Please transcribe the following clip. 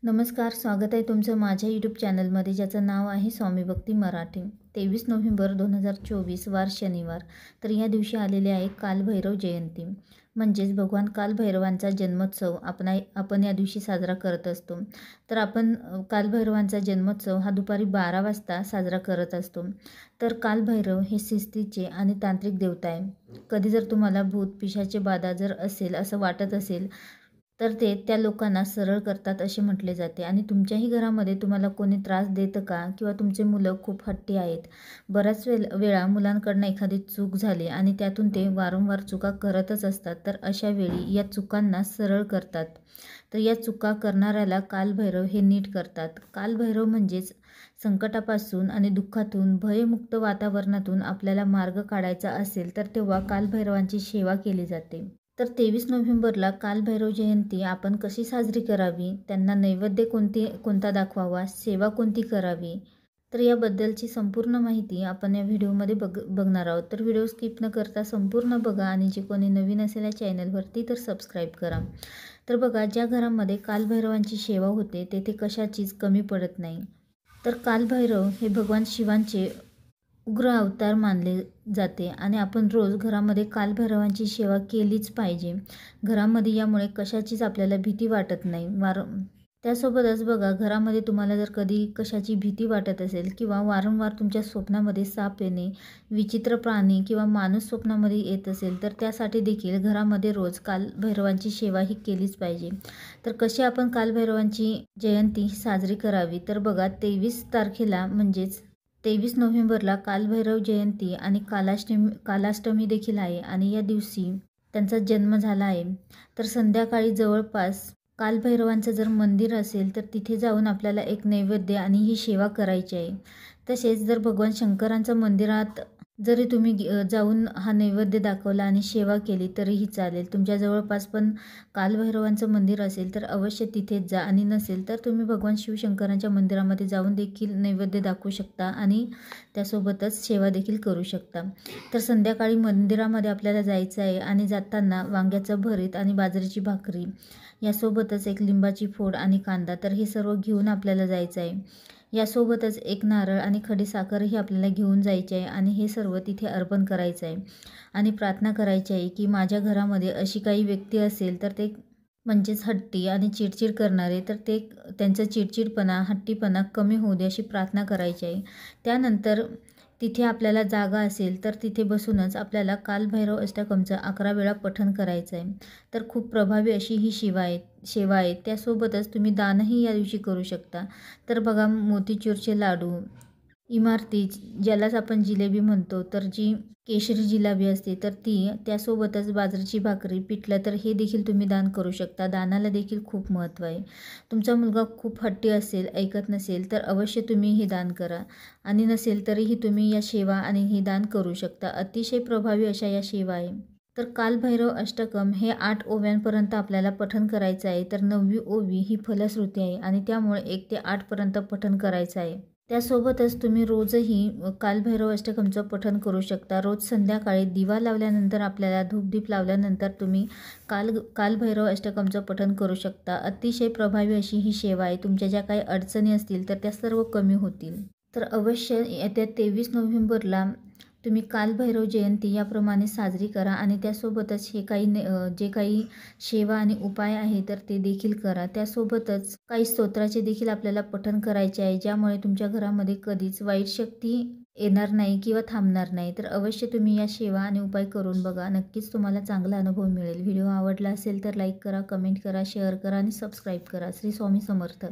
नमस्कार, स्वागत आहे तुमचं माझ्या यूट्यूब चॅनलमध्ये, ज्याचं नाव आहे स्वामी भक्ती मराठी। 23 नोव्हेंबर 2024 वार शनिवार। तर या दिवशी आलेले आहे कालभैरव जयंती, म्हणजेच भगवान कालभैरवांचा जन्मोत्सव आपण या दिवशी साजरा करत असतो। तर आपण कालभैरवांचा जन्मोत्सव हा दुपारी 12 वाजता साजरा करत असतो। तर कालभैरव हे शिस्तीचे आणि तांत्रिक देवता आहे। कधी जर तुम्हाला भूत पिशाचे बाधा जर असेल असं वाटत असेल तर ते त्या लोकांना सरळ करतात असे म्हटले जाते। आणि तुमच्याही घरामध्ये तुम्हाला कोणी त्रास देतं का, किंवा तुमचे मुलं खूप हट्टी आहेत, बऱ्याच वेळा मुलांकडून एखादी चूक झाली आणि त्यातून ते वारंवार चुका करतच असतात, तर अशा वेळी या चुकांना सरळ करतात। तर या चुका करणाऱ्याला कालभैरव हे नीट करतात। कालभैरव म्हणजेच संकटापासून आणि दुःखातून, भयमुक्त वातावरणातून आपल्याला मार्ग काढायचा असेल तर तेव्हा कालभैरवांची सेवा केली जाते। तर 23 नोव्हेंबरला कालभैरव जयंती आपण कशी साजरी करावी, त्यांना नैवेद्य कोणता दाखवावा, सेवा कोणती करावी, तर याबद्दलची संपूर्ण माहिती आपण या व्हिडिओमध्ये बघणार आहोत। तर व्हिडिओ स्किप न करता संपूर्ण बघा, आणि जे कोणी नवीन असेल या चॅनलवरती तर सबस्क्राईब करा। तर बघा, ज्या घरामध्ये कालभैरवांची सेवा होते तेथे कशाचीच कमी पडत नाही। तर कालभैरव हे भगवान शिवांचे उग्र अवतार मानले जाते, आणि आपण रोज घरामध्ये कालभैरवांची सेवा केलीच पाहिजे। घरामध्ये यामुळे कशाचीच आपल्याला भीती वाटत नाही। त्यासोबतच बघा, घरामध्ये तुम्हाला जर कधी कशाची भीती वाटत असेल, किंवा वारंवार तुमच्या स्वप्नामध्ये साप येणे, विचित्र प्राणी किंवा माणूस स्वप्नामध्ये येत असेल, तर त्यासाठी देखील घरामध्ये रोज कालभैरवांची सेवा ही केलीच पाहिजे। तर कशी आपण कालभैरवांची जयंती साजरी करावी, तर बघा, 23 तारखेला म्हणजेच 23 नोव्हेंबरला कालभैरव जयंती आणि कालाष्टमी देखील आहे, आणि या दिवशी त्यांचा जन्म झाला आहे। तर संध्याकाळी जवळपास कालभैरवांचं जर मंदिर असेल तर तिथे जाऊन आपल्याला एक नैवेद्य आणि ही सेवा करायची आहे। तसेच जर भगवान शंकरांच्या मंदिरात जरी तुम्ही जाऊन हा नैवेद्य दाखवला आणि सेवा केली तरीही चालेल। तुमच्या जवळपास पण कालभैरवांचं मंदिर असेल तर अवश्य तिथेच जा, आणि नसेल तर तुम्ही भगवान शिवशंकरांच्या मंदिरामध्ये जाऊन देखील नैवेद्य दाखवू शकता आणि त्यासोबतच सेवा देखील करू शकता। तर संध्याकाळी मंदिरामध्ये आपल्याला जायचं आहे, आणि जाताना वांग्याचं भरीत आणि बाजरीची भाकरी यासोबतच एक लिंबाची फोड आणि कांदा, तर हे सर्व घेऊन आपल्याला जायचं आहे। यासोबतच एक नारळ आणि खडीसाखरही आपल्याला घेऊन जायचे आहे, आणि हे सर्व तिथे अर्पण करायचं आहे, आणि प्रार्थना करायची आहे की माझ्या घरामध्ये अशी काही व्यक्ती असेल तर ते म्हणजेच हट्टी आणि चिडचिड करणारे, तर ते त्यांचा चिडचिडपणा, हट्टीपणा कमी होऊ दे अशी प्रार्थना करायची आहे। त्यानंतर तिथे आपल्याला जागा असेल तर तिथे बसूनच आपल्याला कालभैरव अष्टकमचं 11 वेळा पठण करायचं आहे। तर खूप प्रभावी अशी ही सेवा आहे। त्यासोबतच तुम्ही दानही या दिवशी करू शकता। तर बघा, मोतीचूरचे लाडू, इमारती ज्यालाच आपण जिलेबी म्हणतो, तर जी केशरी जिलेबी असते तर ती, त्यासोबतच बाजरीची भाकरी, पिठलं, तर हे देखील तुम्ही दान करू शकता। दानाला देखील खूप महत्त्व आहे। तुमचा मुलगा खूप हट्टी असेल, ऐकत नसेल, तर अवश्य तुम्ही हे दान करा, आणि नसेल तरीही तुम्ही या सेवा आणि हे दान करू शकता। अतिशय प्रभावी अशा या सेवा आहे। तर कालभैरव अष्टकम हे 8 ओव्यांपर्यंत आपल्याला पठण करायचं आहे। तर 9वी ओवी ही फलश्रुती आहे, आणि त्यामुळे 1 ते 8 पर्यंत पठण करायचं आहे। त्यासोबतच तुम्ही रोजही कालभैरव अष्टकमचं पठण करू शकता। रोज संध्याकाळी दिवा लावल्यानंतर, आपल्याला धूपदीप लावल्यानंतर तुम्ही कालभैरव अष्टकमचं पठण करू शकता। अतिशय प्रभावी अशी ही सेवा आहे। तुमच्या ज्या काही अडचणी असतील तर त्या सर्व कमी होतील। तर अवश्य येत्या 23 नोव्हेंबरला तुम्ही कालभैरव जयंती याप्रमाणे साजरी करा, आणि त्यासोबतच हे जे काही सेवा आणि उपाय आहे तर ते देखील करा। त्यासोबतच काही स्तोत्राचे देखील आपल्याला पठण करायचे आहे, ज्यामुळे तुमच्या घरामध्ये कधीच वाईट शक्ती येणार नाही किंवा थांबणार नाही। तर अवश्य तुम्ही या सेवा आणि उपाय करून बघा, नक्कीच तुम्हाला चांगला अनुभव मिळेल। व्हिडिओ आवडला असेल तर लाईक करा, कमेंट करा, शेअर करा आणि सबस्क्राईब करा। श्री स्वामी समर्थ।